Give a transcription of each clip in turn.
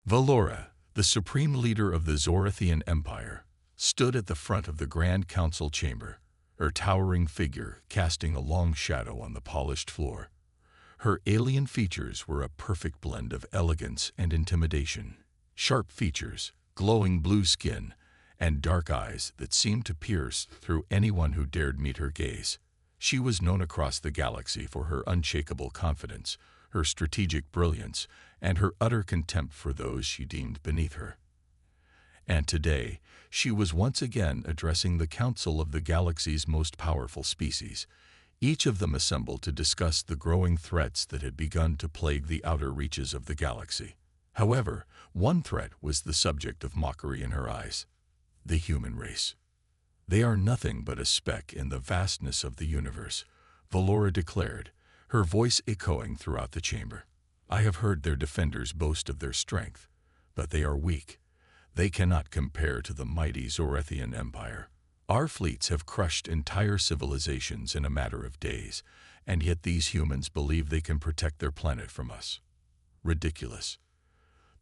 Valora, the supreme leader of the Zorathian Empire, stood at the front of the Grand Council chamber, her towering figure casting a long shadow on the polished floor. Her alien features were a perfect blend of elegance and intimidation. Sharp features, glowing blue skin, and dark eyes that seemed to pierce through anyone who dared meet her gaze. She was known across the galaxy for her unshakable confidence, her strategic brilliance, and her utter contempt for those she deemed beneath her. And today, she was once again addressing the council of the galaxy's most powerful species, each of them assembled to discuss the growing threats that had begun to plague the outer reaches of the galaxy. However, one threat was the subject of mockery in her eyes: the human race. "They are nothing but a speck in the vastness of the universe," Valora declared, her voice echoing throughout the chamber. "I have heard their defenders boast of their strength, but they are weak. They cannot compare to the mighty Zorathian Empire. Our fleets have crushed entire civilizations in a matter of days, and yet these humans believe they can protect their planet from us. Ridiculous."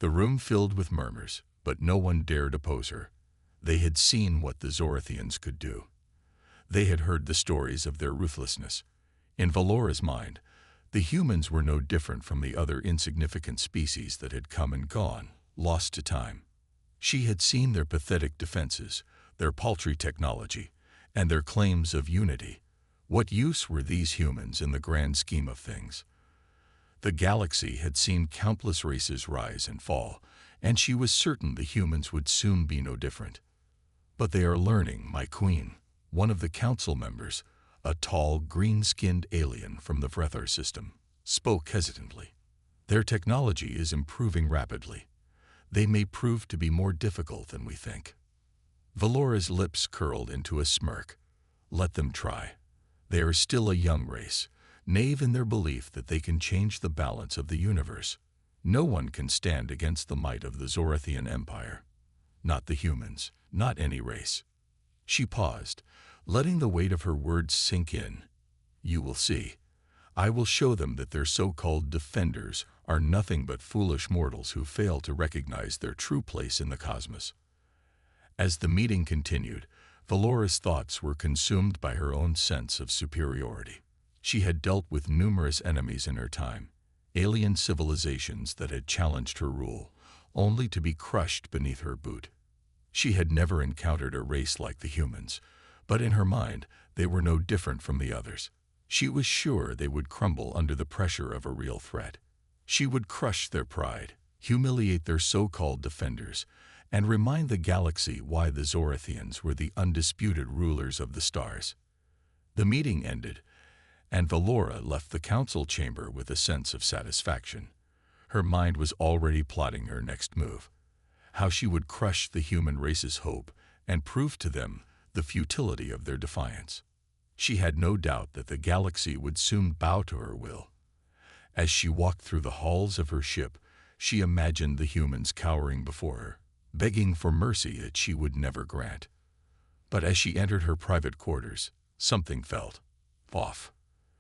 The room filled with murmurs, but no one dared oppose her. They had seen what the Zorathians could do. They had heard the stories of their ruthlessness. In Valora's mind, the humans were no different from the other insignificant species that had come and gone, lost to time. She had seen their pathetic defenses, their paltry technology, and their claims of unity. What use were these humans in the grand scheme of things? The galaxy had seen countless races rise and fall, and she was certain the humans would soon be no different. "But they are learning, my queen," one of the council members, a tall, green-skinned alien from the Vrethar system, spoke hesitantly. "Their technology is improving rapidly. They may prove to be more difficult than we think." Valora's lips curled into a smirk. "Let them try. They are still a young race, naive in their belief that they can change the balance of the universe. No one can stand against the might of the Zorathian Empire. Not the humans, not any race." She paused, letting the weight of her words sink in. "You will see. I will show them that their so-called defenders are nothing but foolish mortals who fail to recognize their true place in the cosmos." As the meeting continued, Valora's thoughts were consumed by her own sense of superiority. She had dealt with numerous enemies in her time, alien civilizations that had challenged her rule, only to be crushed beneath her boot. She had never encountered a race like the humans, but in her mind, they were no different from the others. She was sure they would crumble under the pressure of a real threat. She would crush their pride, humiliate their so-called defenders, and remind the galaxy why the Zorathians were the undisputed rulers of the stars. The meeting ended, and Valora left the council chamber with a sense of satisfaction. Her mind was already plotting her next move: how she would crush the human race's hope and prove to them the futility of their defiance. She had no doubt that the galaxy would soon bow to her will. As she walked through the halls of her ship, she imagined the humans cowering before her, begging for mercy that she would never grant. But as she entered her private quarters, something felt off.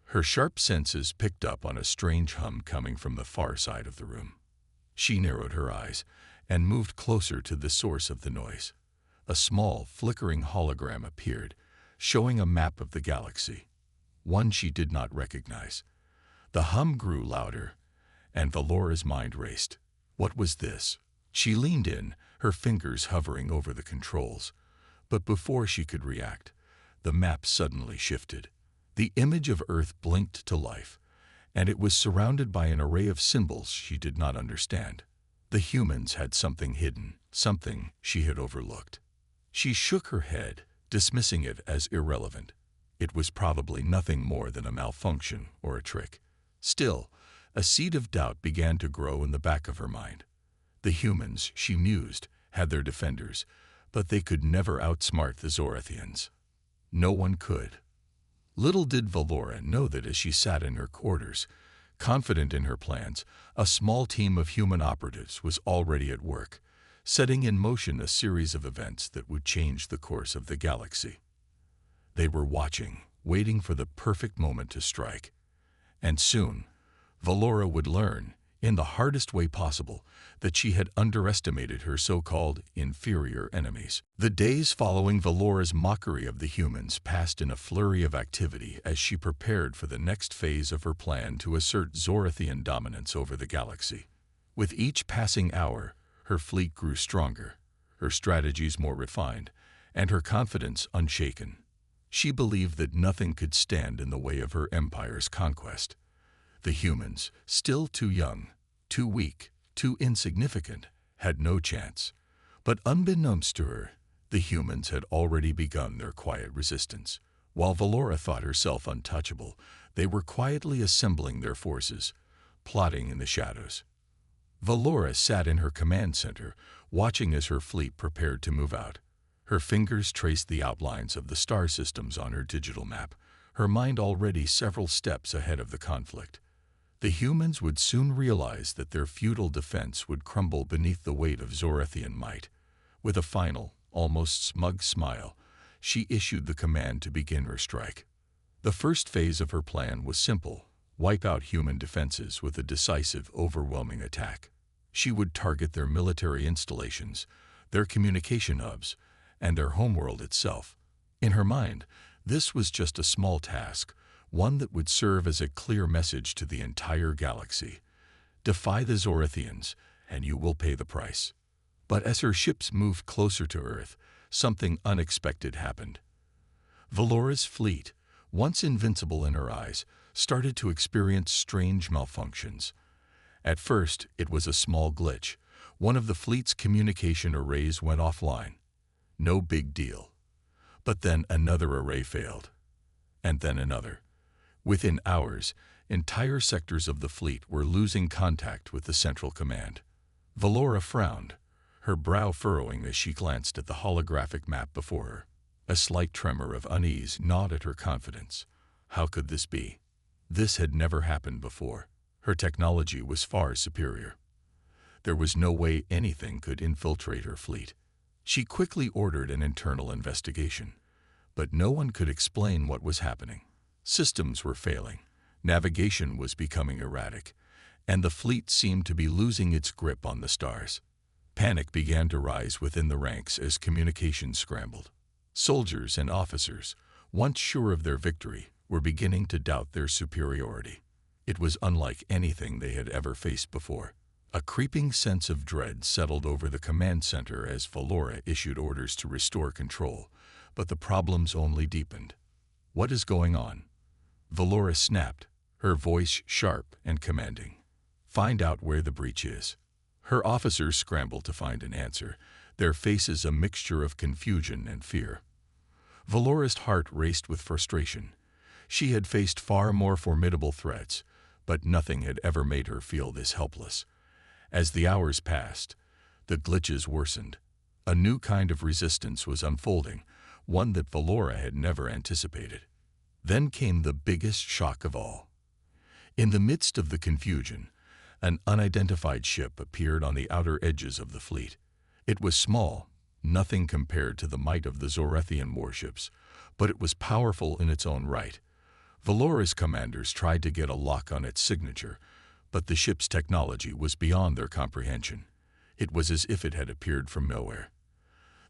Her sharp senses picked up on a strange hum coming from the far side of the room. She narrowed her eyes and moved closer to the source of the noise. A small, flickering hologram appeared, showing a map of the galaxy, one she did not recognize. The hum grew louder, and Valora's mind raced. What was this? She leaned in, her fingers hovering over the controls. But before she could react, the map suddenly shifted. The image of Earth blinked to life, and it was surrounded by an array of symbols she did not understand. The humans had something hidden, something she had overlooked. She shook her head, dismissing it as irrelevant. It was probably nothing more than a malfunction or a trick. Still, a seed of doubt began to grow in the back of her mind. The humans, she mused, had their defenders, but they could never outsmart the Zorathians. No one could. Little did Valora know that as she sat in her quarters, confident in her plans, a small team of human operatives was already at work, setting in motion a series of events that would change the course of the galaxy. They were watching, waiting for the perfect moment to strike. And soon, Valora would learn, in the hardest way possible, that she had underestimated her so-called inferior enemies. The days following Valora's mockery of the humans passed in a flurry of activity as she prepared for the next phase of her plan to assert Zorathian dominance over the galaxy. With each passing hour, her fleet grew stronger, her strategies more refined, and her confidence unshaken. She believed that nothing could stand in the way of her empire's conquest. The humans, still too young, too weak, too insignificant, had no chance. But unbeknownst to her, the humans had already begun their quiet resistance. While Valora thought herself untouchable, they were quietly assembling their forces, plotting in the shadows. Valora sat in her command center, watching as her fleet prepared to move out. Her fingers traced the outlines of the star systems on her digital map, her mind already several steps ahead of the conflict. The humans would soon realize that their feudal defense would crumble beneath the weight of Zorathian might. With a final, almost smug smile, she issued the command to begin her strike. The first phase of her plan was simple: wipe out human defenses with a decisive, overwhelming attack. She would target their military installations, their communication hubs, and their homeworld itself. In her mind, this was just a small task, one that would serve as a clear message to the entire galaxy. Defy the Zorathians, and you will pay the price. But as her ships moved closer to Earth, something unexpected happened. Valora's fleet, once invincible in her eyes, started to experience strange malfunctions. At first, it was a small glitch. One of the fleet's communication arrays went offline. No big deal. But then another array failed. And then another. Within hours, entire sectors of the fleet were losing contact with the central command. Valora frowned, her brow furrowing as she glanced at the holographic map before her. A slight tremor of unease gnawed at her confidence. How could this be? This had never happened before. Her technology was far superior. There was no way anything could infiltrate her fleet. She quickly ordered an internal investigation, but no one could explain what was happening. Systems were failing, navigation was becoming erratic, and the fleet seemed to be losing its grip on the stars. Panic began to rise within the ranks as communications scrambled. Soldiers and officers, once sure of their victory, were beginning to doubt their superiority. It was unlike anything they had ever faced before. A creeping sense of dread settled over the command center as Valora issued orders to restore control, but the problems only deepened. What is going on? Valora snapped, her voice sharp and commanding. Find out where the breach is. Her officers scrambled to find an answer, their faces a mixture of confusion and fear. Valora's heart raced with frustration. She had faced far more formidable threats, but nothing had ever made her feel this helpless. As the hours passed, the glitches worsened. A new kind of resistance was unfolding, one that Valora had never anticipated. Then came the biggest shock of all. In the midst of the confusion, an unidentified ship appeared on the outer edges of the fleet. It was small, nothing compared to the might of the Zorathian warships, but it was powerful in its own right. Valora's commanders tried to get a lock on its signature, but the ship's technology was beyond their comprehension. It was as if it had appeared from nowhere.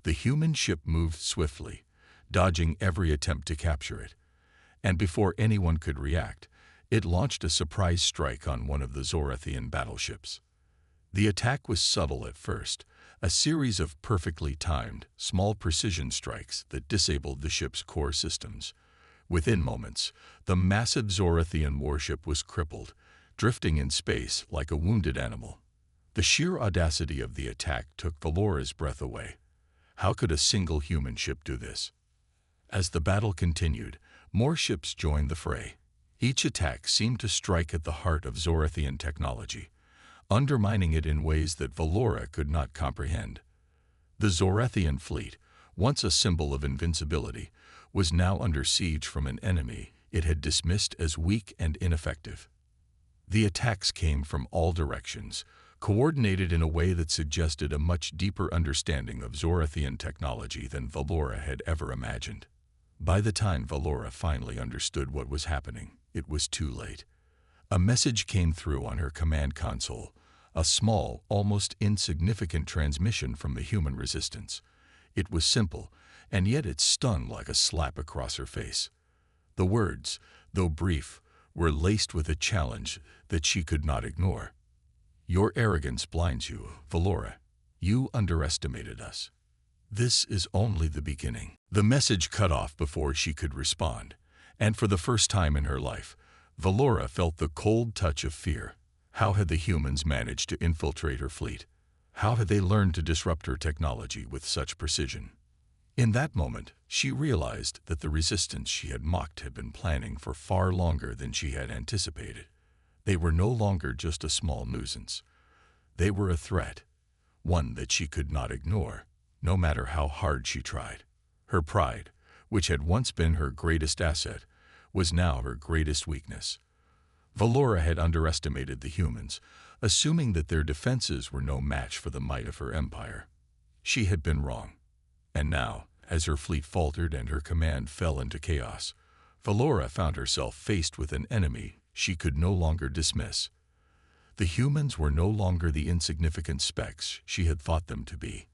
The human ship moved swiftly, dodging every attempt to capture it. And before anyone could react, it launched a surprise strike on one of the Zorathian battleships. The attack was subtle at first, a series of perfectly timed, small precision strikes that disabled the ship's core systems. Within moments, the massive Zorathian warship was crippled, drifting in space like a wounded animal. The sheer audacity of the attack took Valora's breath away. How could a single human ship do this? As the battle continued, more ships joined the fray. Each attack seemed to strike at the heart of Zorathian technology, undermining it in ways that Valora could not comprehend. The Zorathian fleet, once a symbol of invincibility, was now under siege from an enemy it had dismissed as weak and ineffective. The attacks came from all directions, coordinated in a way that suggested a much deeper understanding of Zorathian technology than Valora had ever imagined. By the time Valora finally understood what was happening, it was too late. A message came through on her command console, a small, almost insignificant transmission from the human resistance. It was simple, and yet it stung like a slap across her face. The words, though brief, were laced with a challenge that she could not ignore. "Your arrogance blinds you, Valora. You underestimated us. This is only the beginning." The message cut off before she could respond, and for the first time in her life, Valora felt the cold touch of fear. How had the humans managed to infiltrate her fleet? How had they learned to disrupt her technology with such precision? In that moment, she realized that the resistance she had mocked had been planning for far longer than she had anticipated. They were no longer just a small nuisance. They were a threat, one that she could not ignore, no matter how hard she tried. Her pride, which had once been her greatest asset, was now her greatest weakness. Valora had underestimated the humans, assuming that their defenses were no match for the might of her empire. She had been wrong. And now, as her fleet faltered and her command fell into chaos, Valora found herself faced with an enemy she could no longer dismiss. The humans were no longer the insignificant specks she had thought them to be.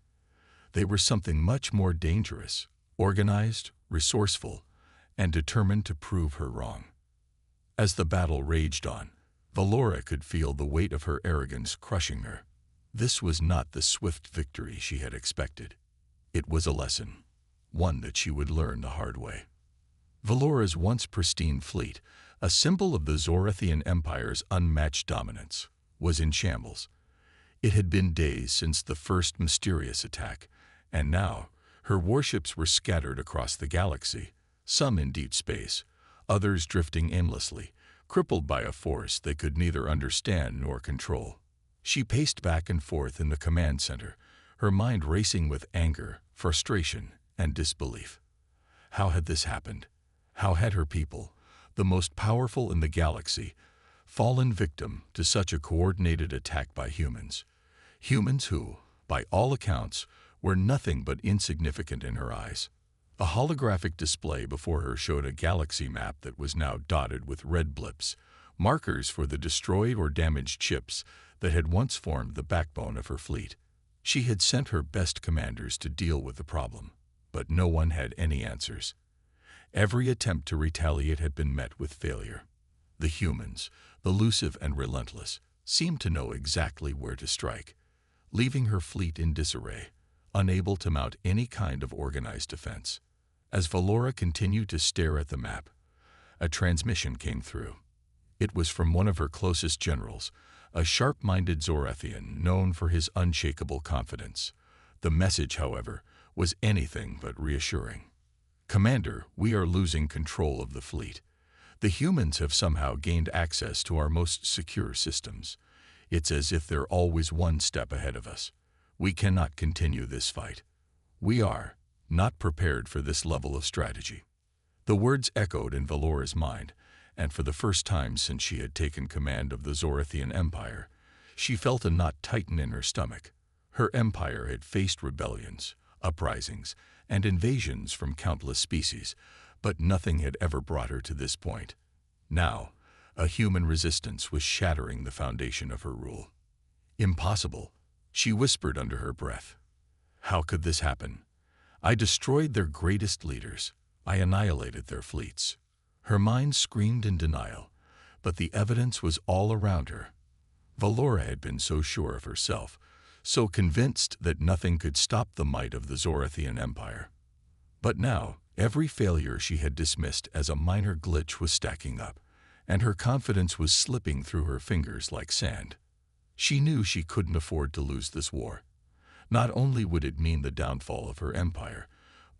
They were something much more dangerous, organized, resourceful, and determined to prove her wrong. As the battle raged on, Valora could feel the weight of her arrogance crushing her. This was not the swift victory she had expected. It was a lesson, one that she would learn the hard way. Valora's once pristine fleet, a symbol of the Zorathian Empire's unmatched dominance, was in shambles. It had been days since the first mysterious attack, and now her warships were scattered across the galaxy, some in deep space, others drifting aimlessly, crippled by a force they could neither understand nor control. She paced back and forth in the command center, her mind racing with anger, frustration, and disbelief. How had this happened? How had her people, the most powerful in the galaxy, fallen victim to such a coordinated attack by humans? Humans who, by all accounts, were nothing but insignificant in her eyes. A holographic display before her showed a galaxy map that was now dotted with red blips, markers for the destroyed or damaged ships that had once formed the backbone of her fleet. She had sent her best commanders to deal with the problem, but no one had any answers. Every attempt to retaliate had been met with failure. The humans, elusive and relentless, seemed to know exactly where to strike, leaving her fleet in disarray, unable to mount any kind of organized defense. As Valora continued to stare at the map, a transmission came through. It was from one of her closest generals, a sharp-minded Zorathian known for his unshakable confidence. The message, however, was anything but reassuring. "Commander, we are losing control of the fleet. The humans have somehow gained access to our most secure systems. It's as if they're always one step ahead of us. We cannot continue this fight. We are not prepared for this level of strategy." The words echoed in Valora's mind, and for the first time since she had taken command of the Zorathian Empire, she felt a knot tighten in her stomach. Her empire had faced rebellions, uprisings, and invasions from countless species, but nothing had ever brought her to this point. Now, a human resistance was shattering the foundation of her rule. "Impossible," she whispered under her breath. "How could this happen? I destroyed their greatest leaders. I annihilated their fleets." Her mind screamed in denial, but the evidence was all around her. Valora had been so sure of herself, so convinced that nothing could stop the might of the Zorathian Empire. But now, every failure she had dismissed as a minor glitch was stacking up, and her confidence was slipping through her fingers like sand. She knew she couldn't afford to lose this war. Not only would it mean the downfall of her empire,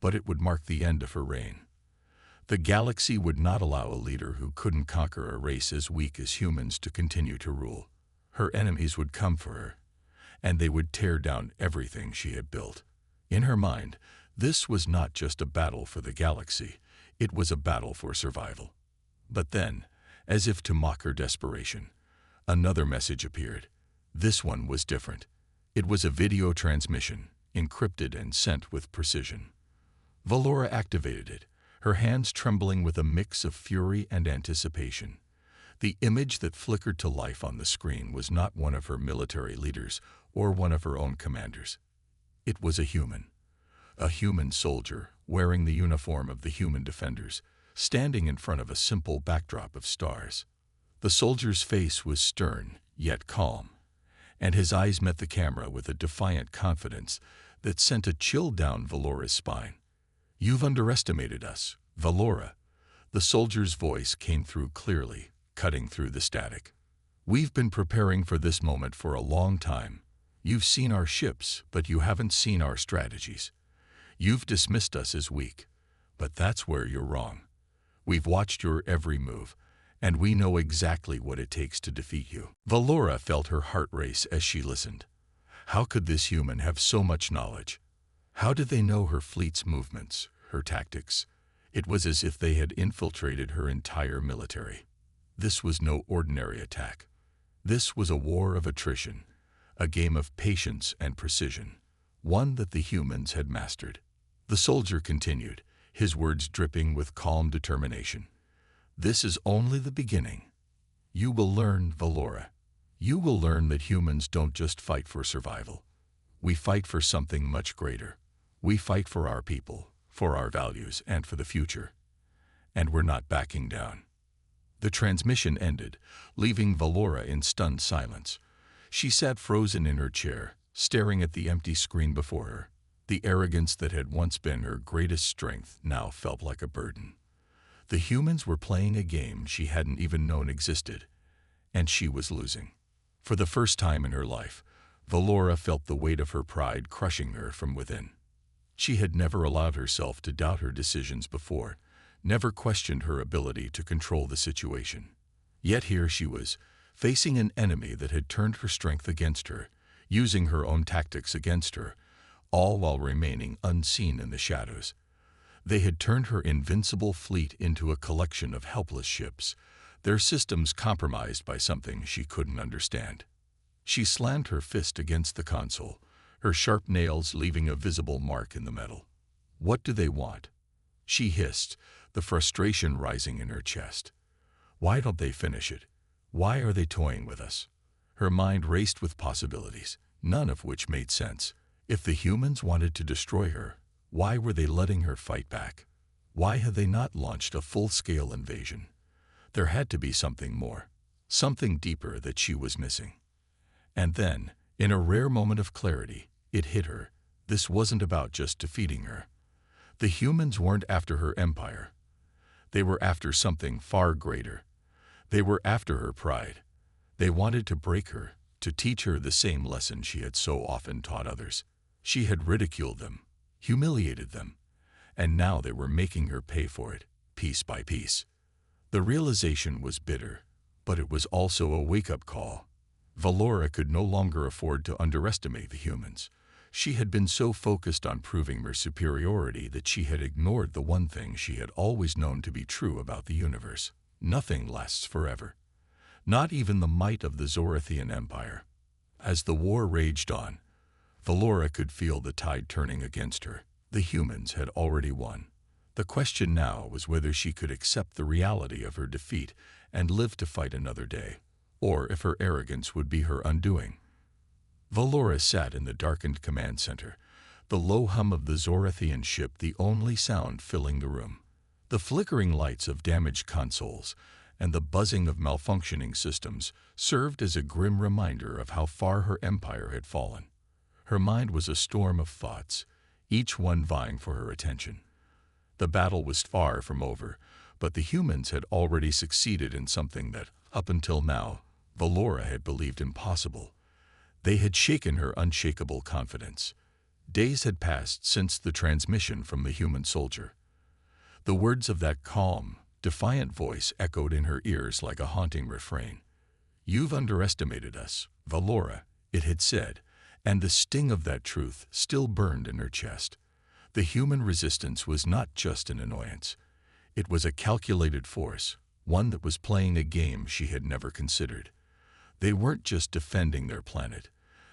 but it would mark the end of her reign. The galaxy would not allow a leader who couldn't conquer a race as weak as humans to continue to rule. Her enemies would come for her, and they would tear down everything she had built. In her mind, this was not just a battle for the galaxy, it was a battle for survival. But then, as if to mock her desperation, another message appeared. This one was different. It was a video transmission, encrypted and sent with precision. Valora activated it, her hands trembling with a mix of fury and anticipation. The image that flickered to life on the screen was not one of her military leaders or one of her own commanders. It was a human soldier wearing the uniform of the human defenders, standing in front of a simple backdrop of stars. The soldier's face was stern, yet calm, and his eyes met the camera with a defiant confidence that sent a chill down Valora's spine. "You've underestimated us, Valora." The soldier's voice came through clearly, cutting through the static. "We've been preparing for this moment for a long time. You've seen our ships, but you haven't seen our strategies. You've dismissed us as weak, but that's where you're wrong. We've watched your every move, and we know exactly what it takes to defeat you." Valora felt her heart race as she listened. How could this human have so much knowledge? How did they know her fleet's movements, her tactics? It was as if they had infiltrated her entire military. This was no ordinary attack. This was a war of attrition, a game of patience and precision, one that the humans had mastered. The soldier continued, his words dripping with calm determination. "This is only the beginning. You will learn, Valora. You will learn that humans don't just fight for survival. We fight for something much greater. We fight for our people, for our values, and for the future. And we're not backing down." The transmission ended, leaving Valora in stunned silence. She sat frozen in her chair, staring at the empty screen before her. The arrogance that had once been her greatest strength now felt like a burden. The humans were playing a game she hadn't even known existed, and she was losing. For the first time in her life, Valora felt the weight of her pride crushing her from within. She had never allowed herself to doubt her decisions before, never questioned her ability to control the situation. Yet here she was, facing an enemy that had turned her strength against her, using her own tactics against her, all while remaining unseen in the shadows. They had turned her invincible fleet into a collection of helpless ships, their systems compromised by something she couldn't understand. She slammed her fist against the console, her sharp nails leaving a visible mark in the metal. "What do they want?" she hissed, the frustration rising in her chest. "Why don't they finish it? Why are they toying with us?" Her mind raced with possibilities, none of which made sense. If the humans wanted to destroy her, why were they letting her fight back? Why had they not launched a full-scale invasion? There had to be something more, something deeper that she was missing. And then, in a rare moment of clarity, it hit her. This wasn't about just defeating her. The humans weren't after her empire. They were after something far greater. They were after her pride. They wanted to break her, to teach her the same lesson she had so often taught others. She had ridiculed them, humiliated them, and now they were making her pay for it, piece by piece. The realization was bitter, but it was also a wake-up call. Valora could no longer afford to underestimate the humans. She had been so focused on proving her superiority that she had ignored the one thing she had always known to be true about the universe. Nothing lasts forever. Not even the might of the Zorathian Empire. As the war raged on, Valora could feel the tide turning against her. The humans had already won. The question now was whether she could accept the reality of her defeat and live to fight another day, or if her arrogance would be her undoing. Valora sat in the darkened command center, the low hum of the Zorathian ship the only sound filling the room. The flickering lights of damaged consoles and the buzzing of malfunctioning systems served as a grim reminder of how far her empire had fallen. Her mind was a storm of thoughts, each one vying for her attention. The battle was far from over, but the humans had already succeeded in something that, up until now, Valora had believed impossible. They had shaken her unshakable confidence. Days had passed since the transmission from the human soldier. The words of that calm, defiant voice echoed in her ears like a haunting refrain. "You've underestimated us, Valora," it had said, and the sting of that truth still burned in her chest. The human resistance was not just an annoyance. It was a calculated force, one that was playing a game she had never considered. They weren't just defending their planet.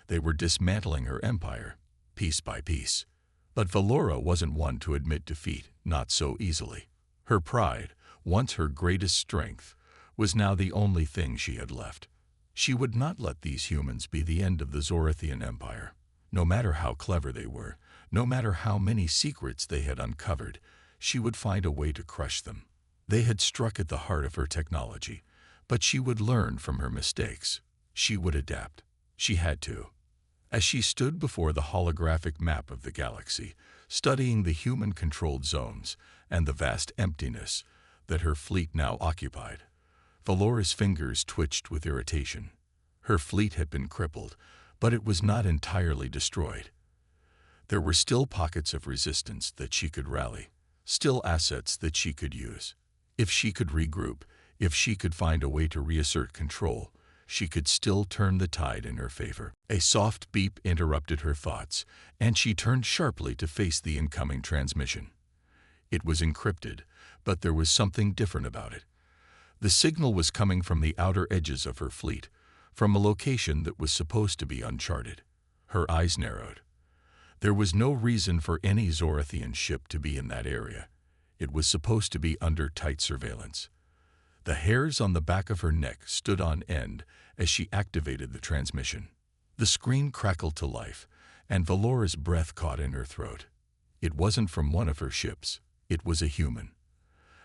They were dismantling her empire, piece by piece. But Valora wasn't one to admit defeat, not so easily. Her pride, once her greatest strength, was now the only thing she had left. She would not let these humans be the end of the Zorathian Empire. No matter how clever they were, no matter how many secrets they had uncovered, she would find a way to crush them. They had struck at the heart of her technology, but she would learn from her mistakes. She would adapt. She had to. As she stood before the holographic map of the galaxy, studying the human-controlled zones and the vast emptiness that her fleet now occupied, Valora's fingers twitched with irritation. Her fleet had been crippled, but it was not entirely destroyed. There were still pockets of resistance that she could rally, still assets that she could use. If she could regroup, if she could find a way to reassert control, she could still turn the tide in her favor. A soft beep interrupted her thoughts, and she turned sharply to face the incoming transmission. It was encrypted, but there was something different about it. The signal was coming from the outer edges of her fleet, from a location that was supposed to be uncharted. Her eyes narrowed. There was no reason for any Zorathian ship to be in that area. It was supposed to be under tight surveillance. The hairs on the back of her neck stood on end as she activated the transmission. The screen crackled to life, and Valora's breath caught in her throat. It wasn't from one of her ships. It was a human.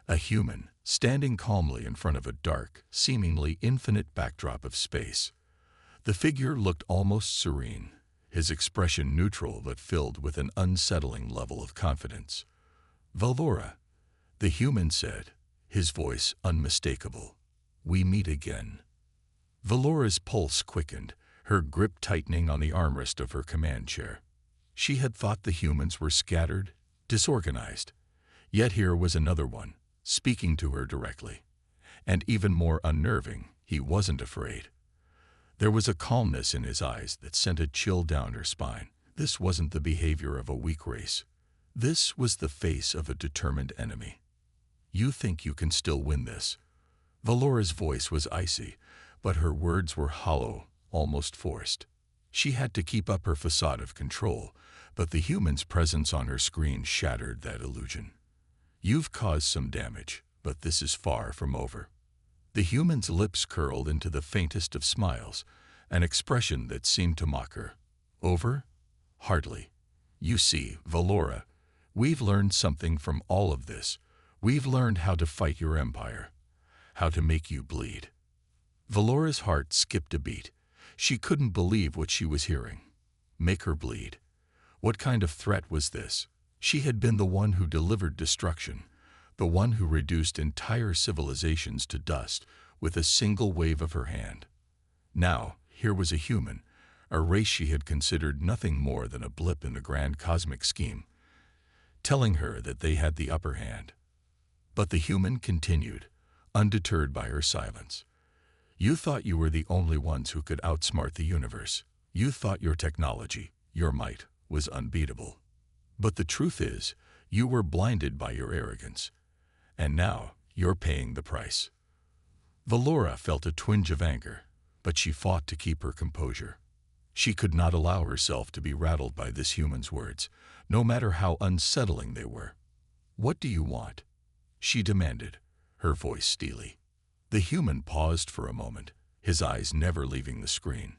A human, standing calmly in front of a dark, seemingly infinite backdrop of space. The figure looked almost serene, his expression neutral but filled with an unsettling level of confidence. "Valora," the human said, his voice unmistakable. "We meet again." Valora's pulse quickened, her grip tightening on the armrest of her command chair. She had thought the humans were scattered, disorganized. Yet here was another one, speaking to her directly. And even more unnerving, he wasn't afraid. There was a calmness in his eyes that sent a chill down her spine. This wasn't the behavior of a weak race. This was the face of a determined enemy. "You think you can still win this?" Valora's voice was icy, but her words were hollow, almost forced. She had to keep up her facade of control, but the human's presence on her screen shattered that illusion. "You've caused some damage, but this is far from over." The human's lips curled into the faintest of smiles, an expression that seemed to mock her. "Over? Hardly. You see, Valora, we've learned something from all of this. We've learned how to fight your empire, how to make you bleed." Valora's heart skipped a beat. She couldn't believe what she was hearing. Make her bleed. What kind of threat was this? She had been the one who delivered destruction, the one who reduced entire civilizations to dust with a single wave of her hand. Now, here was a human, a race she had considered nothing more than a blip in the grand cosmic scheme, telling her that they had the upper hand. But the human continued, undeterred by her silence. "You thought you were the only ones who could outsmart the universe. You thought your technology, your might, was unbeatable. But the truth is, you were blinded by your arrogance. And now, you're paying the price." Valora felt a twinge of anger, but she fought to keep her composure. She could not allow herself to be rattled by this human's words, no matter how unsettling they were. "What do you want?" she demanded, her voice steely. The human paused for a moment, his eyes never leaving the screen.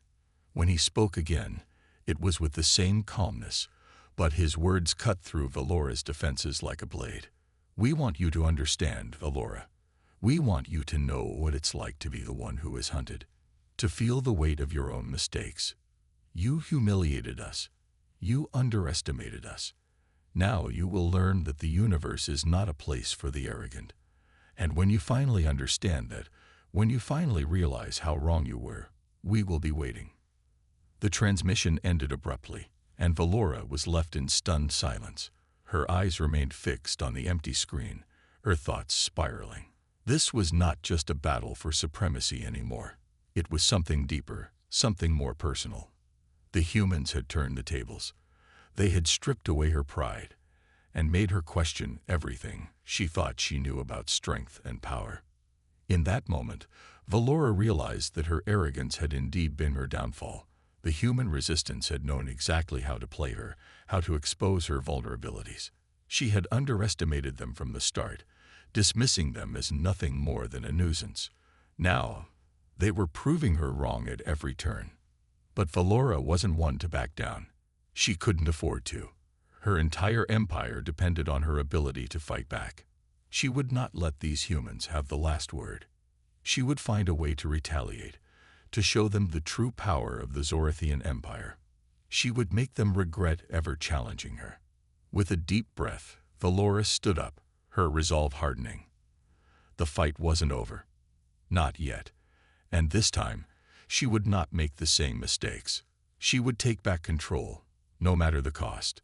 When he spoke again, it was with the same calmness, but his words cut through Valora's defenses like a blade. "We want you to understand, Valora. We want you to know what it's like to be the one who is hunted, to feel the weight of your own mistakes. You humiliated us. You underestimated us. Now you will learn that the universe is not a place for the arrogant. And when you finally understand that, when you finally realize how wrong you were, we will be waiting." The transmission ended abruptly, and Valora was left in stunned silence. Her eyes remained fixed on the empty screen, her thoughts spiraling. This was not just a battle for supremacy anymore. It was something deeper, something more personal. The humans had turned the tables. They had stripped away her pride and made her question everything she thought she knew about strength and power. In that moment, Valora realized that her arrogance had indeed been her downfall. The human resistance had known exactly how to play her, how to expose her vulnerabilities. She had underestimated them from the start, dismissing them as nothing more than a nuisance. Now, they were proving her wrong at every turn. But Valora wasn't one to back down. She couldn't afford to. Her entire empire depended on her ability to fight back. She would not let these humans have the last word. She would find a way to retaliate, to show them the true power of the Zorathian Empire. She would make them regret ever challenging her. With a deep breath, Valora stood up, her resolve hardening. The fight wasn't over. Not yet. And this time, she would not make the same mistakes. She would take back control, no matter the cost.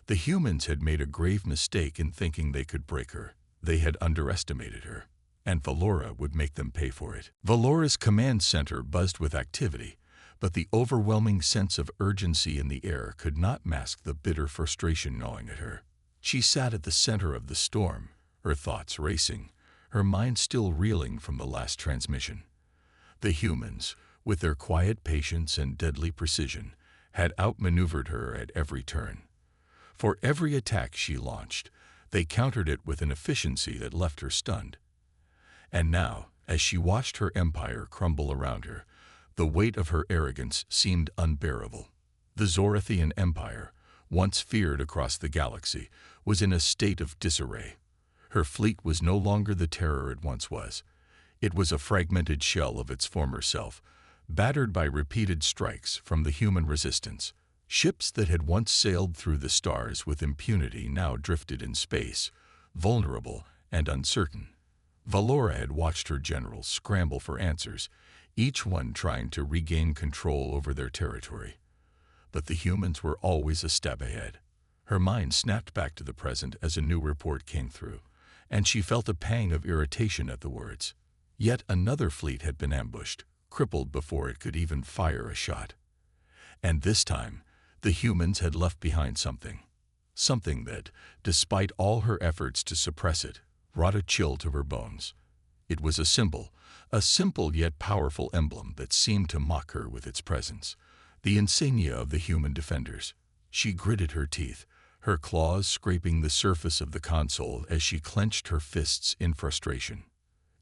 The humans had made a grave mistake in thinking they could break her. They had underestimated her, and Valora would make them pay for it. Valora's command center buzzed with activity, but the overwhelming sense of urgency in the air could not mask the bitter frustration gnawing at her. She sat at the center of the storm, her thoughts racing, her mind still reeling from the last transmission. The humans, with their quiet patience and deadly precision, had outmaneuvered her at every turn. For every attack she launched, they countered it with an efficiency that left her stunned. And now, as she watched her empire crumble around her, the weight of her arrogance seemed unbearable. The Zorathian Empire, once feared across the galaxy, was in a state of disarray. Her fleet was no longer the terror it once was. It was a fragmented shell of its former self, battered by repeated strikes from the human resistance. Ships that had once sailed through the stars with impunity now drifted in space, vulnerable and uncertain. Valora had watched her generals scramble for answers, each one trying to regain control over their territory. But the humans were always a step ahead. Her mind snapped back to the present as a new report came through, and she felt a pang of irritation at the words. Yet another fleet had been ambushed, crippled before it could even fire a shot. And this time, the humans had left behind something. Something that, despite all her efforts to suppress it, brought a chill to her bones. It was a symbol, a simple yet powerful emblem that seemed to mock her with its presence. The insignia of the human defenders. She gritted her teeth, her claws scraping the surface of the console as she clenched her fists in frustration.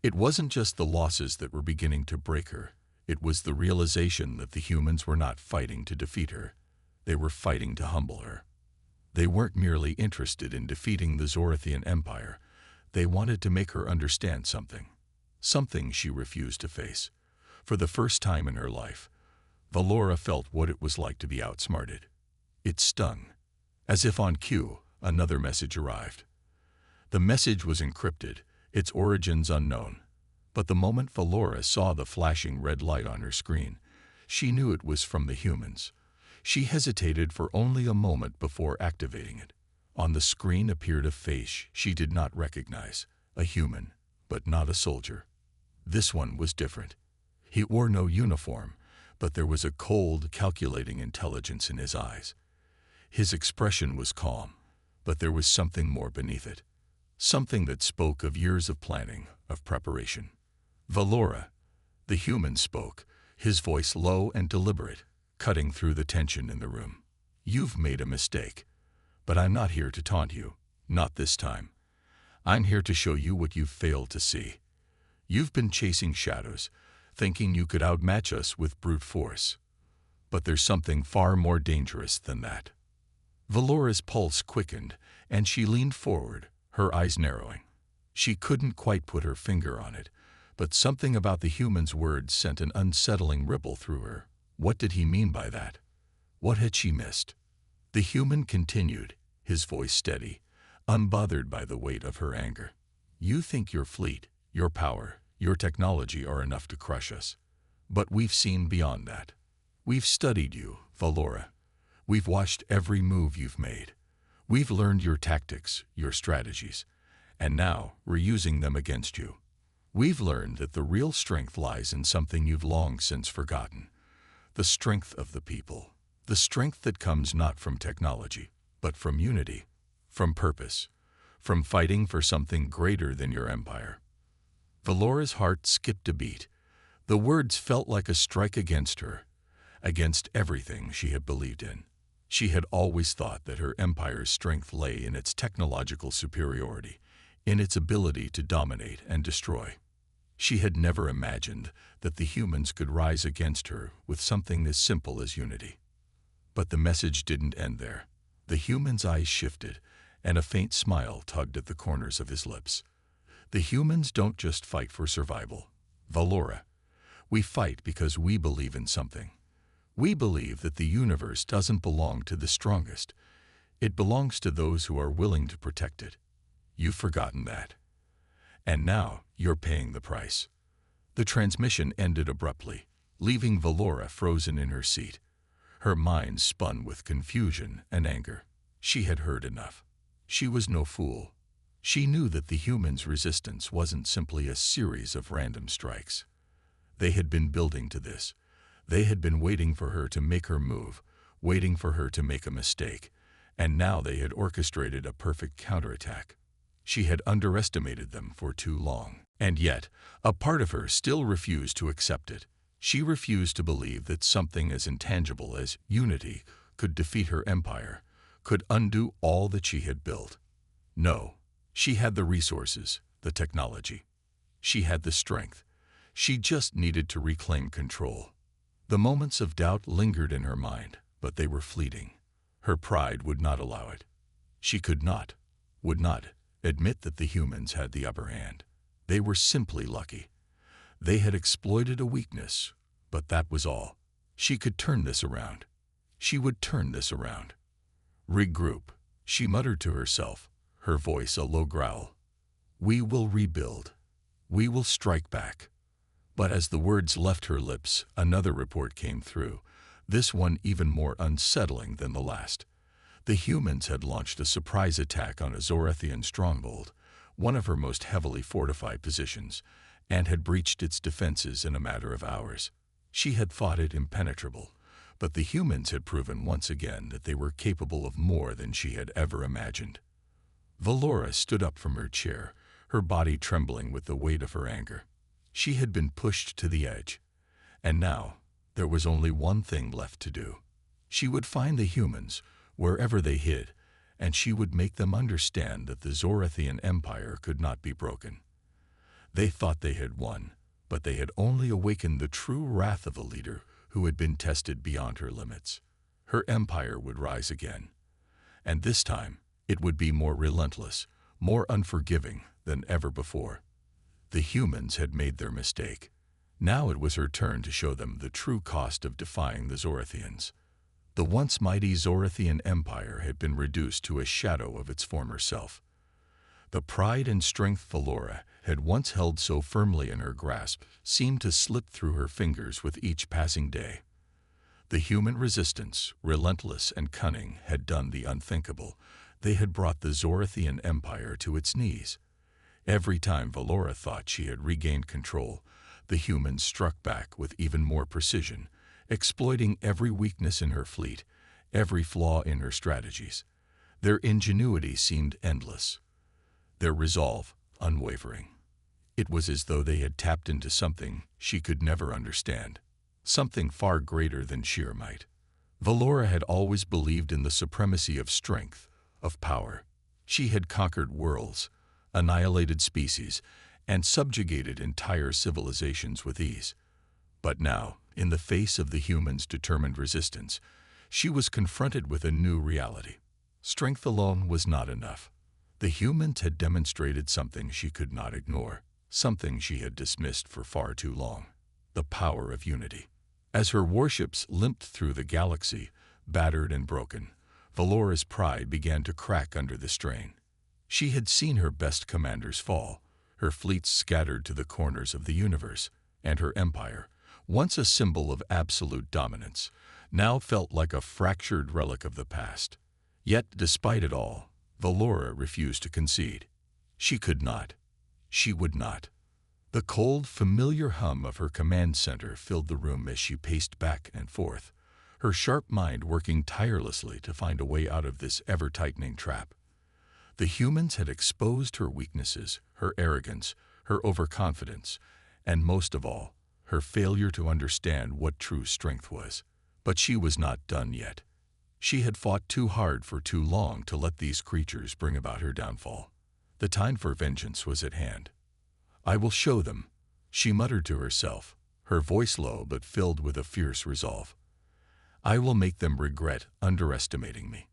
It wasn't just the losses that were beginning to break her. It was the realization that the humans were not fighting to defeat her. They were fighting to humble her. They weren't merely interested in defeating the Zorathian Empire. They wanted to make her understand something. Something she refused to face. For the first time in her life, Valora felt what it was like to be outsmarted. It stung. As if on cue, another message arrived. The message was encrypted, its origins unknown. But the moment Valora saw the flashing red light on her screen, she knew it was from the humans. She hesitated for only a moment before activating it. On the screen appeared a face she did not recognize, a human, but not a soldier. This one was different. He wore no uniform, but there was a cold, calculating intelligence in his eyes. His expression was calm, but there was something more beneath it. Something that spoke of years of planning, of preparation. Valora, the human, spoke, his voice low and deliberate, cutting through the tension in the room. You've made a mistake, but I'm not here to taunt you, not this time. I'm here to show you what you've failed to see. You've been chasing shadows, thinking you could outmatch us with brute force. But there's something far more dangerous than that. Valora's pulse quickened, and she leaned forward, her eyes narrowing. She couldn't quite put her finger on it, but something about the human's words sent an unsettling ripple through her. What did he mean by that? What had she missed? The human continued, his voice steady, unbothered by the weight of her anger. You think your fleet, your power, your technology are enough to crush us. But we've seen beyond that. We've studied you, Valora. We've watched every move you've made. We've learned your tactics, your strategies, and now we're using them against you. We've learned that the real strength lies in something you've long since forgotten. The strength of the people. The strength that comes not from technology, but from unity, from purpose, from fighting for something greater than your empire. Valora's heart skipped a beat. The words felt like a strike against her, against everything she had believed in. She had always thought that her empire's strength lay in its technological superiority, in its ability to dominate and destroy. She had never imagined that the humans could rise against her with something as simple as unity. But the message didn't end there. The human's eyes shifted, and a faint smile tugged at the corners of his lips. The humans don't just fight for survival, Valora. We fight because we believe in something. We believe that the universe doesn't belong to the strongest. It belongs to those who are willing to protect it. You've forgotten that. And now you're paying the price. The transmission ended abruptly, leaving Valora frozen in her seat. Her mind spun with confusion and anger. She had heard enough. She was no fool. She knew that the humans' resistance wasn't simply a series of random strikes. They had been building to this. They had been waiting for her to make her move, waiting for her to make a mistake, and now they had orchestrated a perfect counterattack. She had underestimated them for too long. And yet, a part of her still refused to accept it. She refused to believe that something as intangible as unity could defeat her empire, could undo all that she had built. No, she had the resources, the technology. She had the strength. She just needed to reclaim control. The moments of doubt lingered in her mind, but they were fleeting. Her pride would not allow it. She could not, would not, admit that the humans had the upper hand. They were simply lucky. They had exploited a weakness, but that was all. She could turn this around. She would turn this around. Regroup, she muttered to herself, her voice a low growl. We will rebuild. We will strike back. But as the words left her lips, another report came through, this one even more unsettling than the last. The humans had launched a surprise attack on a Zorathian stronghold, one of her most heavily fortified positions, and had breached its defenses in a matter of hours. She had thought it impenetrable, but the humans had proven once again that they were capable of more than she had ever imagined. Valora stood up from her chair, her body trembling with the weight of her anger. She had been pushed to the edge, and now there was only one thing left to do. She would find the humans, wherever they hid, and she would make them understand that the Zorathian Empire could not be broken. They thought they had won, but they had only awakened the true wrath of a leader who had been tested beyond her limits. Her empire would rise again, and this time it would be more relentless, more unforgiving than ever before. The humans had made their mistake. Now it was her turn to show them the true cost of defying the Zorathians. The once mighty Zorathian Empire had been reduced to a shadow of its former self. The pride and strength Valora had once held so firmly in her grasp seemed to slip through her fingers with each passing day. The human resistance, relentless and cunning, had done the unthinkable. They had brought the Zorathian Empire to its knees. Every time Valora thought she had regained control, the humans struck back with even more precision, exploiting every weakness in her fleet, every flaw in her strategies. Their ingenuity seemed endless, their resolve unwavering. It was as though they had tapped into something she could never understand, something far greater than sheer might. Valora had always believed in the supremacy of strength, of power. She had conquered worlds, annihilated species, and subjugated entire civilizations with ease. But now, in the face of the humans' determined resistance, she was confronted with a new reality. Strength alone was not enough. The humans had demonstrated something she could not ignore, something she had dismissed for far too long: the power of unity. As her warships limped through the galaxy, battered and broken, Valora's pride began to crack under the strain. She had seen her best commanders fall, her fleets scattered to the corners of the universe, and her empire, once a symbol of absolute dominance, now felt like a fractured relic of the past. Yet, despite it all, Valora refused to concede. She could not. She would not. The cold, familiar hum of her command center filled the room as she paced back and forth, her sharp mind working tirelessly to find a way out of this ever-tightening trap. The humans had exposed her weaknesses, her arrogance, her overconfidence, and most of all, her failure to understand what true strength was. But she was not done yet. She had fought too hard for too long to let these creatures bring about her downfall. The time for vengeance was at hand. I will show them, She muttered to herself, her voice low but filled with a fierce resolve. I will make them regret underestimating me.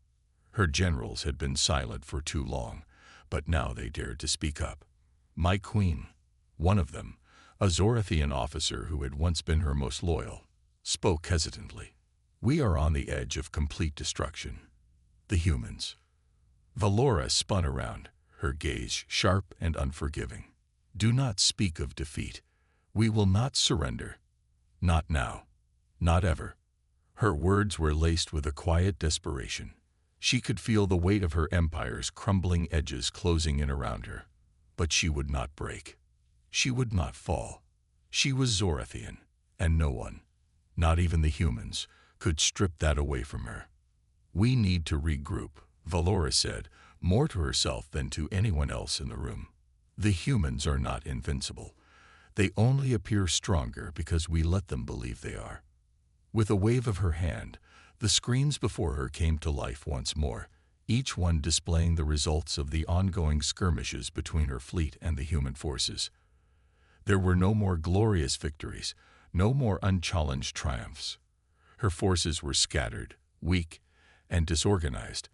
Her generals had been silent for too long, but now they dared to speak up. My queen, one of them, a Zorathian officer who had once been her most loyal, spoke hesitantly. We are on the edge of complete destruction. The humans. Valora spun around, her gaze sharp and unforgiving. Do not speak of defeat. We will not surrender. Not now. Not ever. Her words were laced with a quiet desperation. She could feel the weight of her empire's crumbling edges closing in around her. But she would not break. She would not fall. She was Zorathian, and no one, not even the humans, could strip that away from her. We need to regroup, Valora said, more to herself than to anyone else in the room. The humans are not invincible. They only appear stronger because we let them believe they are. With a wave of her hand, the screens before her came to life once more, each one displaying the results of the ongoing skirmishes between her fleet and the human forces. There were no more glorious victories, no more unchallenged triumphs. Her forces were scattered, weak, and disorganized,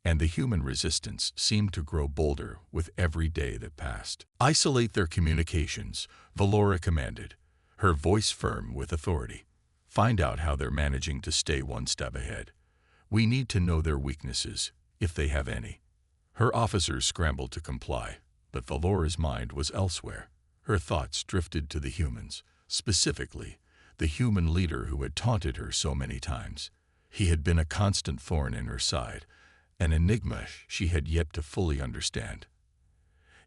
and the human resistance seemed to grow bolder with every day that passed. Isolate their communications, Valora commanded, her voice firm with authority. Find out how they're managing to stay one step ahead. We need to know their weaknesses, if they have any. Her officers scrambled to comply, but Valora's mind was elsewhere. Her thoughts drifted to the humans, specifically the human leader who had taunted her so many times. He had been a constant thorn in her side, an enigma she had yet to fully understand.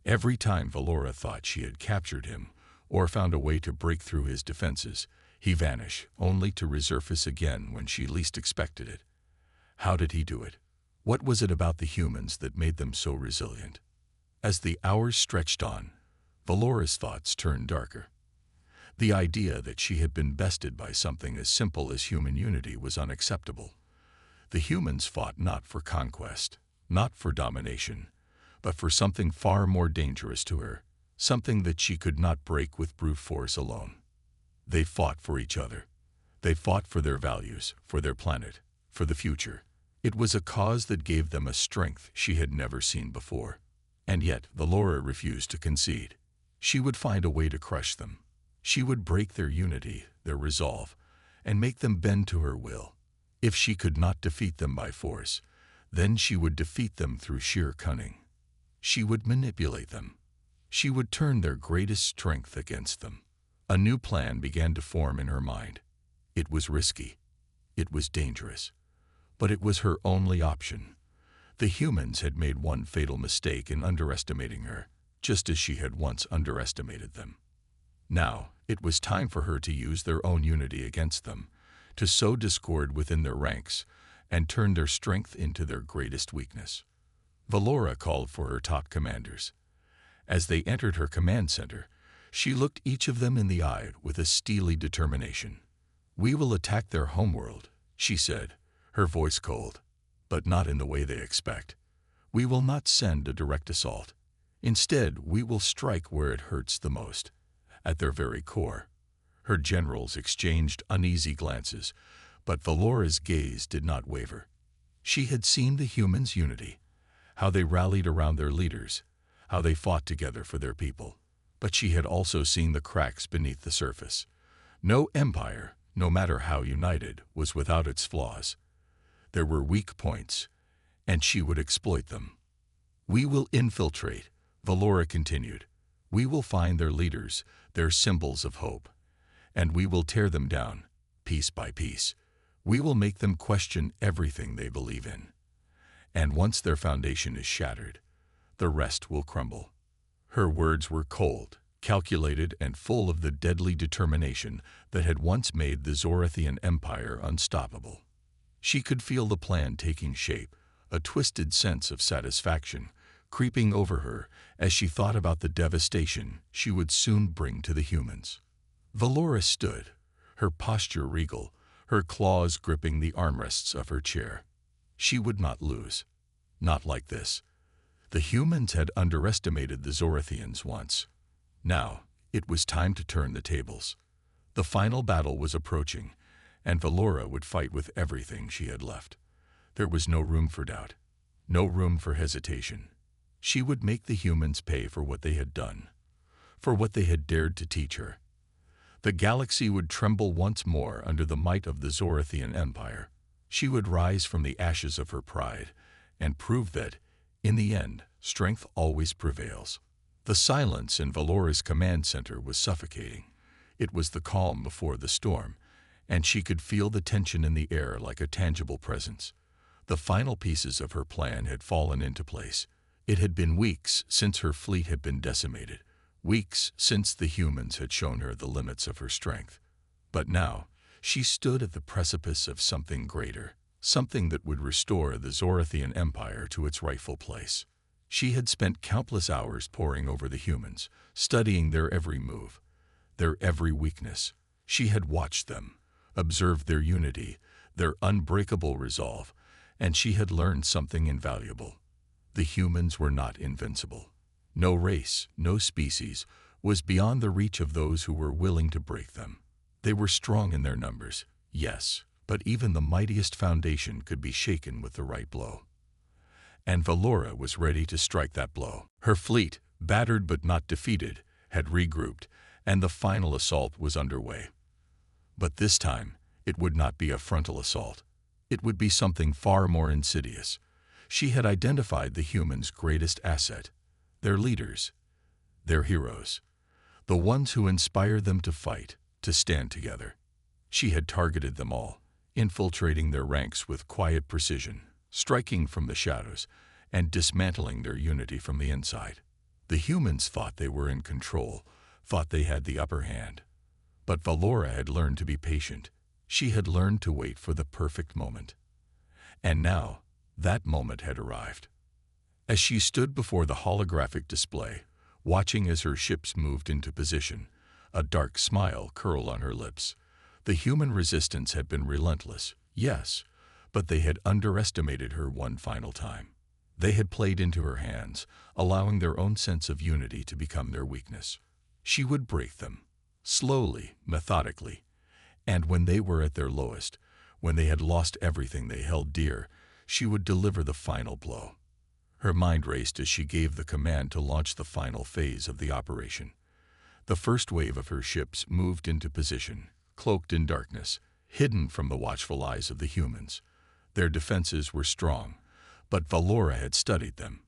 Every time Valora thought she had captured him or found a way to break through his defenses, he vanished, only to resurface again when she least expected it. How did he do it? What was it about the humans that made them so resilient? As the hours stretched on, Valora's thoughts turned darker. The idea that she had been bested by something as simple as human unity was unacceptable. The humans fought not for conquest, not for domination, but for something far more dangerous to her, something that she could not break with brute force alone. They fought for each other. They fought for their values, for their planet, for the future. It was a cause that gave them a strength she had never seen before. And yet Valora refused to concede. She would find a way to crush them. She would break their unity, their resolve, and make them bend to her will. If she could not defeat them by force, then she would defeat them through sheer cunning. She would manipulate them. She would turn their greatest strength against them. A new plan began to form in her mind. It was risky. It was dangerous. But it was her only option. The humans had made one fatal mistake in underestimating her, just as she had once underestimated them. Now, it was time for her to use their own unity against them, to sow discord within their ranks, and turn their strength into their greatest weakness. Valora called for her top commanders. As they entered her command center, she looked each of them in the eye with a steely determination. We will attack their homeworld, she said, her voice cold, but not in the way they expect. We will not send a direct assault. Instead, we will strike where it hurts the most, at their very core. Her generals exchanged uneasy glances, but Valora's gaze did not waver. She had seen the humans' unity, how they rallied around their leaders, how they fought together for their people. But she had also seen the cracks beneath the surface. No empire, no matter how united, was without its flaws. There were weak points, and she would exploit them. We will infiltrate, Valora continued. We will find their leaders, their symbols of hope, and we will tear them down, piece by piece. We will make them question everything they believe in. And once their foundation is shattered, the rest will crumble. Her words were cold, calculated, and full of the deadly determination that had once made the Zorathian Empire unstoppable. She could feel the plan taking shape, a twisted sense of satisfaction creeping over her as she thought about the devastation she would soon bring to the humans. Valora stood, her posture regal, her claws gripping the armrests of her chair. She would not lose. Not like this. The humans had underestimated the Zorathians once. Now, It was time to turn the tables. The final battle was approaching, and Valora would fight with everything she had left. There was no room for doubt, no room for hesitation. She would make the humans pay for what they had done, for what they had dared to teach her. The galaxy would tremble once more under the might of the Zorathian Empire. She would rise from the ashes of her pride and prove that, in the end, strength always prevails. The silence in Valora's command center was suffocating. It was the calm before the storm, and she could feel the tension in the air like a tangible presence. The final pieces of her plan had fallen into place. It had been weeks since her fleet had been decimated, weeks since the humans had shown her the limits of her strength. But now, she stood at the precipice of something greater, something that would restore the Zorathian Empire to its rightful place. She had spent countless hours poring over the humans, studying their every move, their every weakness. She had watched them, observed their unity, their unbreakable resolve, and she had learned something invaluable. The humans were not invincible. No race, no species, was beyond the reach of those who were willing to break them. They were strong in their numbers, yes, but even the mightiest foundation could be shaken with the right blow. And Valora was ready to strike that blow. Her fleet, battered but not defeated, had regrouped, and the final assault was underway. But this time, it would not be a frontal assault. It would be something far more insidious. She had identified the humans' greatest asset, their leaders, their heroes, the ones who inspire them to fight, to stand together. She had targeted them all, infiltrating their ranks with quiet precision, striking from the shadows, and dismantling their unity from the inside. The humans thought they were in control, thought they had the upper hand. But Valora had learned to be patient. She had learned to wait for the perfect moment. And now, that moment had arrived. As she stood before the holographic display, watching as her ships moved into position, a dark smile curled on her lips. The human resistance had been relentless, yes, but they had underestimated her one final time. They had played into her hands, allowing their own sense of unity to become their weakness. She would break them, slowly, methodically, and when they were at their lowest, when they had lost everything they held dear, she would deliver the final blow. Her mind raced as she gave the command to launch the final phase of the operation. The first wave of her ships moved into position, cloaked in darkness, hidden from the watchful eyes of the humans. Their defenses were strong, but Valora had studied them.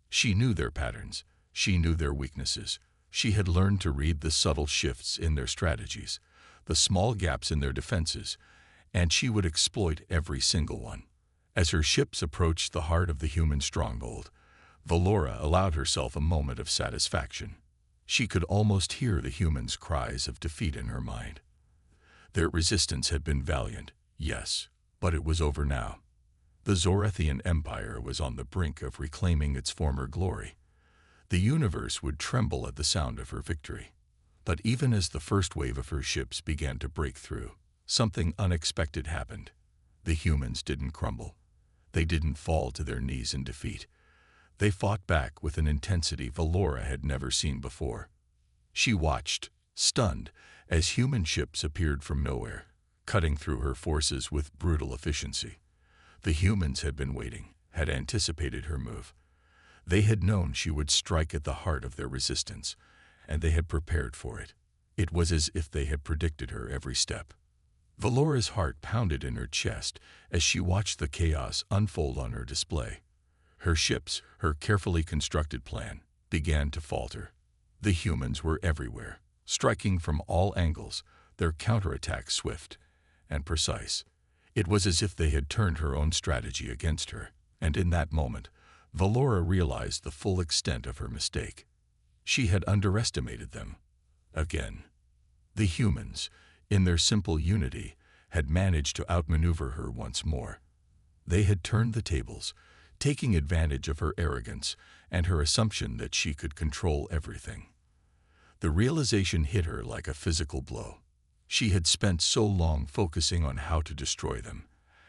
She knew their patterns, she knew their weaknesses. She had learned to read the subtle shifts in their strategies, the small gaps in their defenses, and she would exploit every single one. As her ships approached the heart of the human stronghold, Valora allowed herself a moment of satisfaction. She could almost hear the humans' cries of defeat in her mind. Their resistance had been valiant, yes, but it was over now. The Zorathian Empire was on the brink of reclaiming its former glory. The universe would tremble at the sound of her victory. But even as the first wave of her ships began to break through, something unexpected happened. The humans didn't crumble. They didn't fall to their knees in defeat. They fought back with an intensity Valora had never seen before. She watched, stunned, as human ships appeared from nowhere, cutting through her forces with brutal efficiency. The humans had been waiting, had anticipated her move. They had known she would strike at the heart of their resistance, and they had prepared for it. It was as if they had predicted her every step. Valora's heart pounded in her chest as she watched the chaos unfold on her display. Her ships, her carefully constructed plan, began to falter. The humans were everywhere, striking from all angles, their counterattacks swift and precise. It was as if they had turned her own strategy against her, and in that moment, Valora realized the full extent of her mistake. She had underestimated them. Again. The humans, in their simple unity, had managed to outmaneuver her once more. They had turned the tables, taking advantage of her arrogance and her assumption that she could control everything. The realization hit her like a physical blow. She had spent so long focusing on how to destroy them,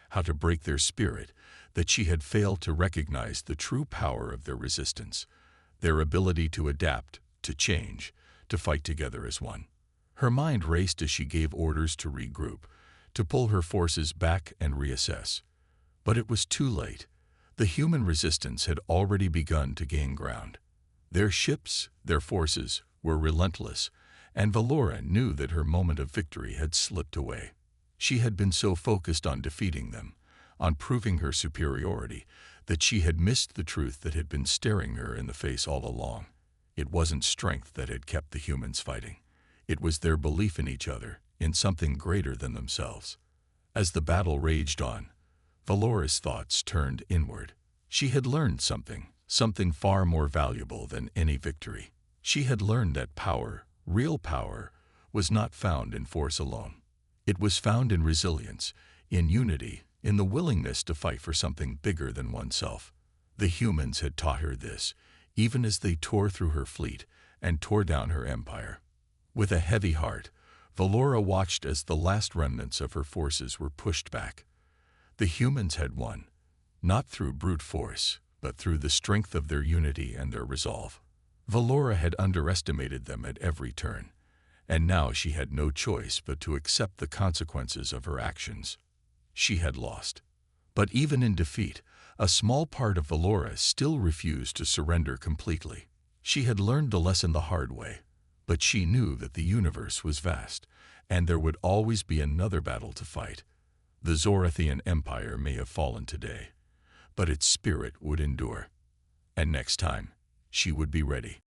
how to break their spirit, that she had failed to recognize the true power of their resistance, their ability to adapt, to change, to fight together as one. Her mind raced as she gave orders to regroup, to pull her forces back and reassess. But it was too late. The human resistance had already begun to gain ground. Their ships, their forces, were relentless, and Valora knew that her moment of victory had slipped away. She had been so focused on defeating them, on proving her superiority, that she had missed the truth that had been staring her in the face all along. It wasn't strength that had kept the humans fighting. It was their belief in each other, in something greater than themselves. As the battle raged on, Valora's thoughts turned inward. She had learned something far more valuable than any victory. She had learned that power, real power, was not found in force alone. It was found in resilience, in unity, in the willingness to fight for something bigger than oneself. The humans had taught her this, even as they tore through her fleet and tore down her empire. With a heavy heart, Valora watched as the last remnants of her forces were pushed back. The humans had won, not through brute force, but through the strength of their unity and their resolve. Valora had underestimated them at every turn, and now she had no choice but to accept the consequences of her actions. She had lost. But even in defeat, a small part of Valora still refused to surrender completely. She had learned the lesson the hard way, but she knew that the universe was vast, and there would always be another battle to fight. The Zorathian Empire may have fallen today, but its spirit would endure. And next time, she would be ready.